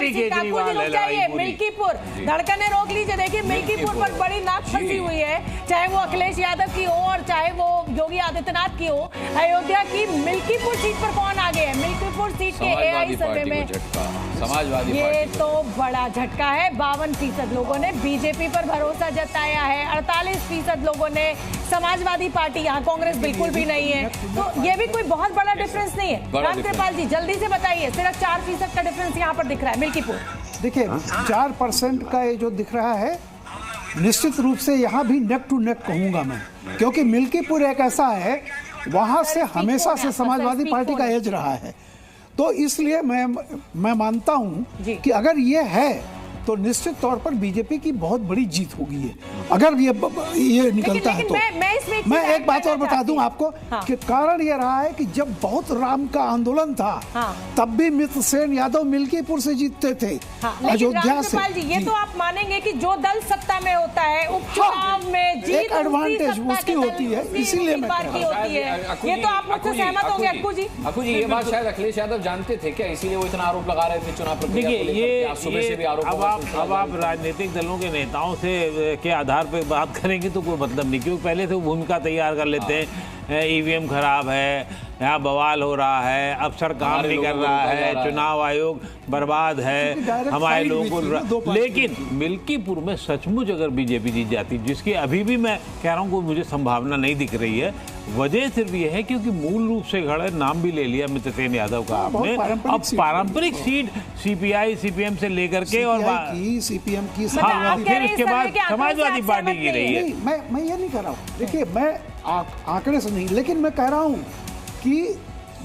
केजरीवाल है। मिल्कीपुर धड़कने रोक लीजिए। देखिए मिल्कीपुर पर बड़ी नाक फंसी हुई है, चाहे वो अखिलेश यादव की हो और चाहे वो योगी आदित्यनाथ की हो। अयोध्या की मिल्कीपुर सीट पर कौन आगे है? मिल्कीपुर सीट के एआई सर्वे में समाजवादी ये तो बड़ा झटका है। 52% लोगों ने बीजेपी पर भरोसा जताया है, 48% लोगों ने समाजवादी पार्टी, यहाँ कांग्रेस बिल्कुल भी नहीं है। तो ये भी कोई बहुत बड़ा डिफरेंस नहीं है। रामकृपाल जी जल्दी से बताइए, सिर्फ 4% का डिफरेंस यहाँ पर दिख रहा है मिल्कीपुर। देखिए 4% का ये जो दिख रहा है, निश्चित रूप से यहाँ भी नेक टू नेक कहूंगा मैं, क्योंकि मिल्कीपुर एक ऐसा है वहां से हमेशा से समाजवादी पार्टी का एज रहा है। तो इसलिए मैं मानता हूं कि अगर ये है तो निश्चित तौर पर बीजेपी की बहुत बड़ी जीत होगी है, अगर ये निकलता है तो। मैं एक बात और बता दूं आपको कि कारण ये रहा है कि जब बहुत राम का आंदोलन था तब भी मित्र सेन यादव मिल्कीपुर से जीतते थे, अयोध्या से। ये तो आप मानेंगे कि जो दल सत्ता में होता है उपचुनाव में जीत एक एडवांटेज उसकी होती है, इसीलिए मैं कह रहा हूं। ये तो आप मुझसे सहमत होंगे अक्कू जी? अक्कू जी ये बात शायद अखिलेश यादव जानते थे क्या, इसीलिए वो इतना आरोप लगा रहे थे चुनाव प्रक्रिया को लेकर? सुबह से भी आरोप। अब आप राजनीतिक दलों के नेताओं से के आधार पर बात करेंगे तो कोई मतलब नहीं, क्योंकि पहले से वो भूमिका तैयार कर लेते हैं। ईवीएम खराब है, यहाँ बवाल हो रहा है, अफसर काम नहीं कर रहा है, चुनाव आयोग बर्बाद है, हमारे लोगों को। लेकिन मिल्कीपुर में सचमुच अगर बीजेपी जीत जाती, जिसकी अभी भी मैं कह रहा हूँ कोई मुझे संभावना नहीं दिख रही है, वजह सिर्फ ये है क्योंकि मूल रूप से खड़े, नाम भी ले लिया मित्र सेन यादव का आपने, अब पारंपरिक सीट सीपीआई सीपीएम से लेकर के और सीपीएम की, फिर उसके बाद समाजवादी पार्टी की रही है। मैं ये नहीं कह रहा हूँ, देखिए मैं आंकड़े से नहीं, लेकिन मैं कह रहा हूँ कि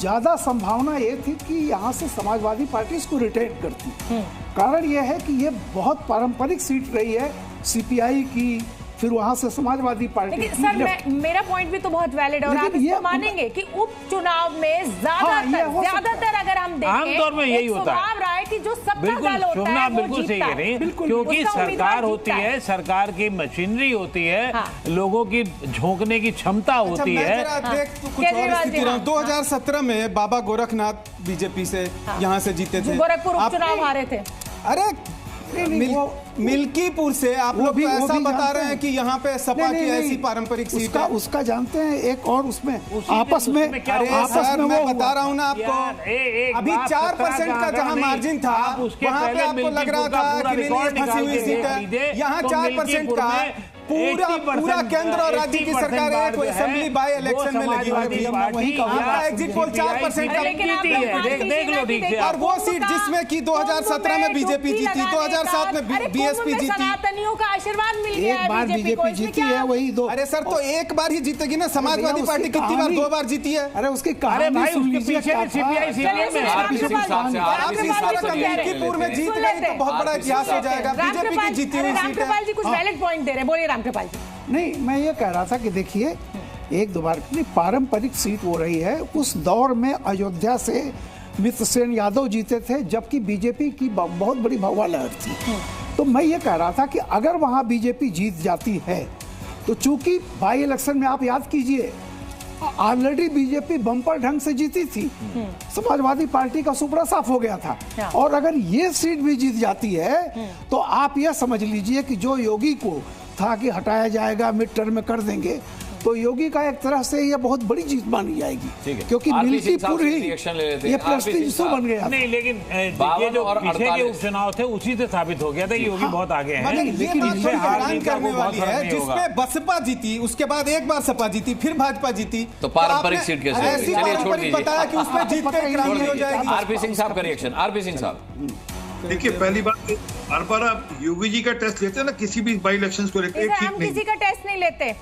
ज्यादा संभावना ये थी कि यहाँ से समाजवादी पार्टी इसको रिटेन करती। कारण ये है कि ये बहुत पारंपरिक सीट रही है सीपीआई की, फिर वहां से समाजवादी पार्टी। सर मेरा पॉइंट भी तो बहुत वैलिड है और आप इसको मानेंगे कि उपचुनाव में ज्यादातर अगर हम देखें आमतौर में यही होता है रहा है कि जो सत्ता दल होता है वो बिल्कुल सही कह रही है, क्योंकि सरकार होती है, सरकार की मशीनरी होती है, लोगों की झोंकने की क्षमता होती है। 2017 में बाबा गोरखनाथ बीजेपी से यहाँ से जीते थे, गोरखपुर उपचुनाव हारे थे। अरे मिल्कीपुर से आप लोग ऐसा बता रहे हैं कि यहाँ पे सपा की ऐसी पारंपरिक सीट है, उसका जानते हैं। एक और उसमें आपस में मैं बता रहा हूँ ना आपको, अभी 4% का जहाँ मार्जिन था वहाँ पे आपको लग रहा था कि फंसी हुई सीट है, यहाँ 4% का पूरा केंद्र और राज्य की सरकार एक असेंबली बाय इलेक्शन में लगी हुई है। आपका एग्जिट पोल 4% का देख लो ठीक से। और वो सीट जिसमें कि 2017 में बीजेपी जीती, 2007 में बीएसपी जीती, सनातनियों का आशीर्वाद मिल गया है, एक बार बीजेपी जीती है वही दो। अरे सर तो एक बार ही जीतेगी ना, समाजवादी पार्टी कितनी बार? 2 बार जीती है। अरे उसकी कहानी सुन लीजिए। मिल्कीपुर में जीत गई तो बहुत बड़ा इतिहास हो जाएगा, बीजेपी की जीती हुई सीट है। जी कुछ वैलिड पॉइंट दे रहे, बोलिए रामकृपाल जी। नहीं मैं ये कह रहा था कि देखिए एक 2 बार की पारंपरिक सीट हो रही है। उस दौर में अयोध्या से मित्र सेन यादव जीते थे, जबकि बीजेपी की बहुत बड़ी भगवा लहर थी। तो मैं ये कह रहा था कि अगर वहां बीजेपी जीत जाती है तो चूंकि बाई इलेक्शन में आप याद कीजिए ऑलरेडी बीजेपी बम्पर ढंग से जीती थी, समाजवादी पार्टी का सुपड़ा साफ हो गया था। और अगर ये सीट भी जीत जाती है तो आप यह समझ लीजिए कि जो योगी को था कि हटाया जाएगा, मिड टर्म में कर देंगे, तो योगी का एक तरह से ये बहुत बड़ी जीत मानी जाएगी, क्योंकि मिल्कीपुर ही ये प्रेस्टीज शो बन गया। नहीं लेकिन ये जो पीछे के उपचुनाव थे उसी से साबित हो गया था योगी बहुत आगे हैं। लेकिन इसमें हैरान करने वाली है, जिसमें बसपा जीती, उसके बाद एक बार सपा जीती, फिर भाजपा जीती, तो पारंपरिक सीट कैसे? ऐसी पारंपरिक बताया कि उसमें जीत कर क्रांति हो जाएगी। आरपी सिंह साहब का रिएक्शन। आरपी सिंह साहब देखिए, पहली बात हर बार आप योगी जी का टेस्ट लेते हैं ना किसी भी बाई इलेक्शंस को लेकर, हम किसी का टेस्ट नहीं लेते।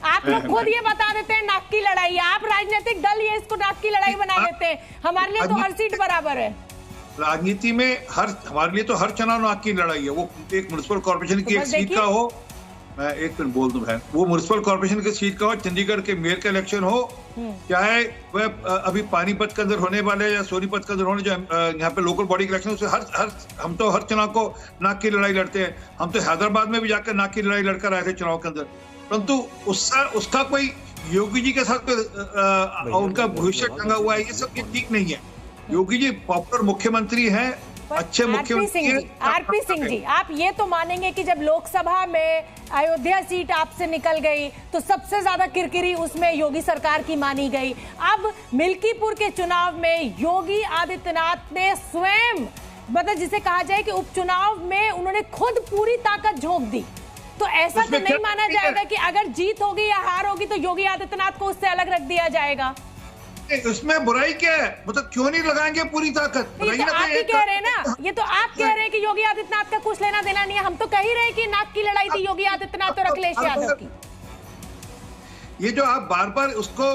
आप लोग खुद ये बता देते हैं नाक की लड़ाई, आप राजनीतिक दल ये इसको नाक की लड़ाई बना देते हैं। हमारे लिए तो हर सीट बराबर है। राजनीति में हमारे लिए तो हर चुनाव नाक की लड़ाई है। वो एक म्युनिसिपल कॉर्पोरेशन की एक सीट का हो, मैं एक मिनट बोल दूं बहन, वो म्युनिसिपल कॉर्पोरेशन की सीट का हो, चंडीगढ़ के मेयर का इलेक्शन हो, चाहे वह अभी पानीपत के अंदर होने वाले या सोनीपत के अंदर होने, जो यहाँ पे लोकल बॉडी इलेक्शन, उससे हम तो हर चुनाव को नाक की लड़ाई लड़ते हैं। हम तो हैदराबाद में भी जाकर नाक की लड़ाई लड़कर आए थे चुनाव के अंदर, परंतु उसका कोई योगी जी के साथ उनका भविष्य टंगा हुआ है, ये सब ठीक नहीं है। योगी जी पॉपुलर मुख्यमंत्री हैं, अच्छे मुख्यमंत्री। आरपी सिंह जी, आप ये तो मानेंगे कि जब लोकसभा में अयोध्या सीट आपसे निकल गई तो सबसे ज्यादा किरकिरी उसमें योगी सरकार की मानी गई। अब मिल्कीपुर के चुनाव में योगी आदित्यनाथ ने स्वयं, मतलब जिसे कहा जाए कि उपचुनाव में उन्होंने खुद पूरी ताकत झोंक दी, तो ऐसा तो नहीं माना जाएगा कि अगर जीत होगी या हार होगी तो योगी आदित्यनाथ को उससे अलग रख दिया जाएगा? इसमें बुराई क्या है? मतलब क्यों नहीं लगाएंगे पूरी ताकत? ये तो आप ही कह रहे हैं ना, ये तो आप कह रहे हैं कि योगी आदित्यनाथ का कुछ लेना देना नहीं है। हम तो कह ही रहे हैं कि नाक की लड़ाई थी योगी आदित्यनाथ और अखिलेश यादव की। ये जो आप बार बार उसको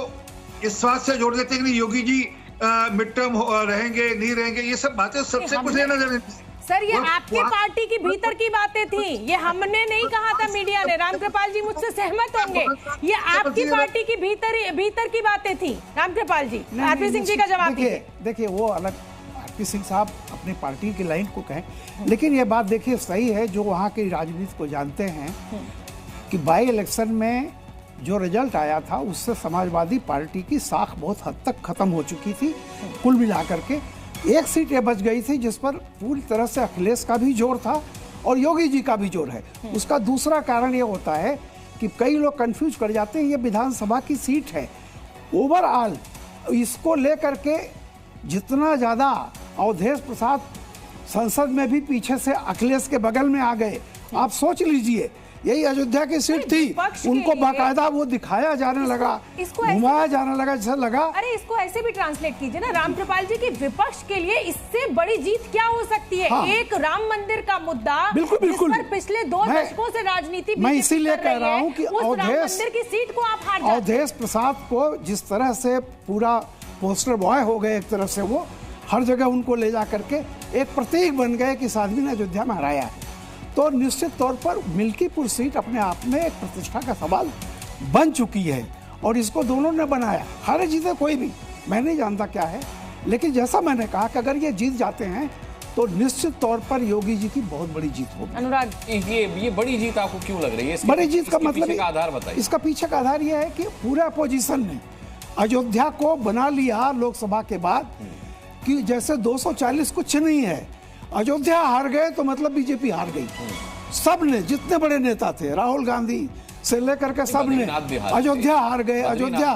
इस बात से जोड़ देते हैं कि योगी जी मिड टर्म रहेंगे नहीं रहेंगे, ये सब बातें सबसे कुछ लेना देना। सर, ये आपकी पार्टी की भीतर की बातें थी, ये हमने नहीं कहा था मीडिया ने। रामकृपाल जी मुझसे सहमत होंगे, ये आपकी पार्टी की भीतर की बातें थी। रामकृपाल जी, आरपी सिंह जी का जवाब दीजिए। देखिए वो अलग, आरपी सिंह साहब अपनी पार्टी की लाइन को कहें, लेकिन ये बात देखिए सही है, जो वहाँ की राजनीति को जानते हैं कि बाई इलेक्शन में जो रिजल्ट आया था उससे समाजवादी पार्टी की साख बहुत हद तक खत्म हो चुकी थी। कुल मिलाकर के एक सीट ये बच गई थी जिस पर पूरी तरह से अखिलेश का भी जोर था और योगी जी का भी जोर है। उसका दूसरा कारण ये होता है कि कई लोग कंफ्यूज कर जाते हैं, ये विधानसभा की सीट है। ओवरऑल इसको लेकर के जितना ज़्यादा अवधेश प्रसाद संसद में भी पीछे से अखिलेश के बगल में आ गए, आप सोच लीजिए यही अयोध्या की सीट थी, उनको बाकायदा वो दिखाया जाने लगा, घुमाया जाने लगा, जैसा लगा। अरे इसको ऐसे भी ट्रांसलेट कीजिए ना रामकृपाल जी की, विपक्ष के लिए इससे बड़ी जीत क्या हो सकती है? हाँ। एक राम मंदिर का मुद्दा, बिल्कुल बिल्कुल, जिस पर पिछले 2 दशकों से राजनीति मैं इसीलिए कह रहा हूँ कि मंदिर की सीट को आप हार जाते हैं। अवधेश प्रसाद को जिस तरह से पूरा पोस्टर बॉय हो गए, एक तरह से वो हर जगह उनको ले जा करके एक प्रतीक बन गए कि इस आदमी ने अयोध्या में हराया है, तो निश्चित तौर पर मिल्कीपुर सीट अपने आप में एक प्रतिष्ठा का सवाल बन चुकी है और इसको दोनों ने बनाया। हारे जीते कोई भी, मैं नहीं जानता क्या है, लेकिन जैसा मैंने कहा कि अगर ये जीत जाते हैं तो निश्चित तौर पर योगी जी की बहुत बड़ी जीत होगी। अनुराग, ये बड़ी जीत आपको क्यों लग रही है? बड़ी जीत का मतलब का आधार बताइए। इसका पीछे का आधार यह है कि पूरा अपोजिशन ने अयोध्या को बना लिया लोकसभा के बाद कि जैसे 240 कुछ नहीं है, अयोध्या हार गए तो मतलब बीजेपी हार गई। सब ने, जितने बड़े नेता थे, राहुल गांधी से लेकर के सब ने अयोध्या हार गए। अयोध्या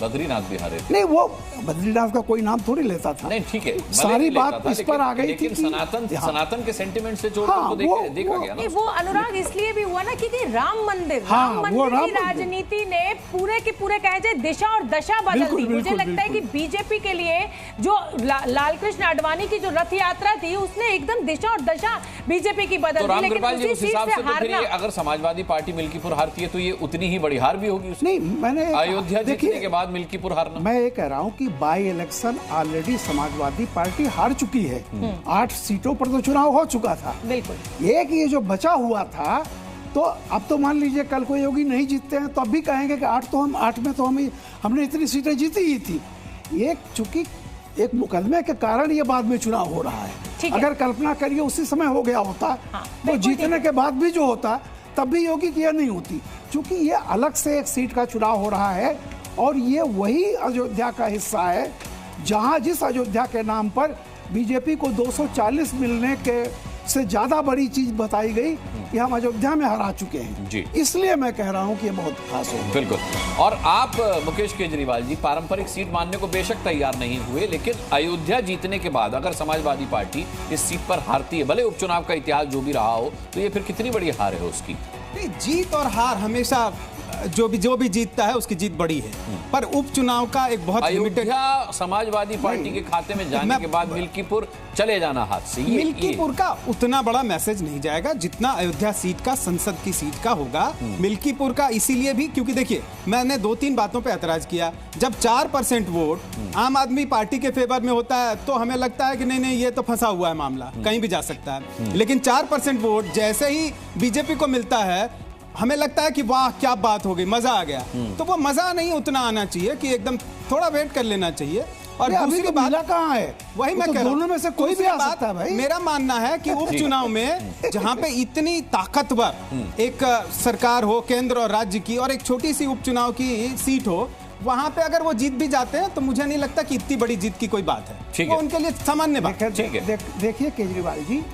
बद्रीनाथ भी हारे थे। नहीं, वो बद्रीनाथ का कोई नाम थोड़ी लेता था। नहीं, ठीक है, सारी बात इस पर आ गई थी। सनातन के सेंटिमेंट से जोड़कर देखा गया ना। वो अनुराग इसलिए भी हुआ ना क्योंकि राम मंदिर की राजनीति ने पूरे के पूरे कहे जाए दिशा और दशा बदल दी। मुझे लगता है कि बीजेपी के लिए जो लालकृष्ण आडवाणी की जो रथ यात्रा थी उसने एकदम दिशा और दशा बीजेपी की बदल दी। लेकिन उस हिसाब से अगर समाजवादी पार्टी मिल्कीपुर हारती है तो ये उतनी ही बड़ी हार भी होगी। नहीं, मैंने अयोध्या जीतने के बाद मिल्कीपुर हारना। मैं ये कह रहा हूँ कि by election already Samajwadi party हार चुकी है। 8 सीटों पर तो चुनाव हो चुका था। बिल्कुल। एक ये जो बचा हुआ था, तो अब तो मान लीजिए कल को योगी नहीं जीतते हैं तो अब भी कहेंगे कि 8 में तो हमने इतनी सीटें जीती ही थी। एक चूंकि एक मुकदमे के कारण ये बाद में चुनाव हो रहा है। अगर कल्पना करिए उसी समय हो गया होता तो जीतने के बाद भी जो होता तब भी योगी की नहीं होती। क्योंकि ये अलग से एक सीट का चुनाव हो रहा है और ये वही अयोध्या का हिस्सा है जहां जिस अयोध्या के नाम पर बीजेपी को 240 मिलने के से ज्यादा बड़ी चीज बताई गई कि हम अयोध्या में हरा चुके हैं जी। इसलिए मैं कह रहा हूं कि ये बहुत खास होगा। बिल्कुल। और आप मुकेश केजरीवाल जी पारंपरिक सीट मानने को बेशक तैयार नहीं हुए, लेकिन अयोध्या जीतने के बाद अगर समाजवादी पार्टी इस सीट पर हारती है, भले उपचुनाव का इतिहास जो भी रहा हो, तो ये फिर कितनी बड़ी हार है उसकी? जीत और हार हमेशा जो भी जीतता है उसकी जीत बड़ी है, पर उपचुनाव का एक बहुत अयोध्या समाजवादी पार्टी के खाते में जाने के बाद मिल्कीपुर चले जाना हाथ से। मिल्कीपुर का उतना बड़ा मैसेज नहीं जाएगा जितना अयोध्या सीट का, संसद की सीट का होगा। मिल्कीपुर का इसीलिए भी क्योंकि देखिए, मैंने 2-3 बातों पे ऐतराज किया। जब 4% वोट आम आदमी पार्टी के फेवर में होता है तो हमें लगता है कि नहीं ये तो फंसा हुआ है मामला, कहीं भी जा सकता है। लेकिन 4% वोट जैसे ही बीजेपी को मिलता है हमें लगता है कि वाह क्या बात हो गई, मजा आ गया। तो वो मजा नहीं उतना आना चाहिए कि एकदम थोड़ा वेट कर लेना चाहिए। और दूसरी बात कहाँ है, वही मैं कह रहा हूं, दोनों में से कोई भी आ सकता है भाई। मेरा मानना है कि उपचुनाव में जहां पे इतनी ताकतवर एक सरकार हो केंद्र और राज्य की, और एक छोटी सी उपचुनाव की सीट हो, वहां पे अगर वो जीत भी जाते हैं तो मुझे नहीं लगता कि इतनी बड़ी जीत की कोई बात है। ठीक वो है। उनके लिए सामान्य बात है। ठीक है। देखिए केजरीवाल जी,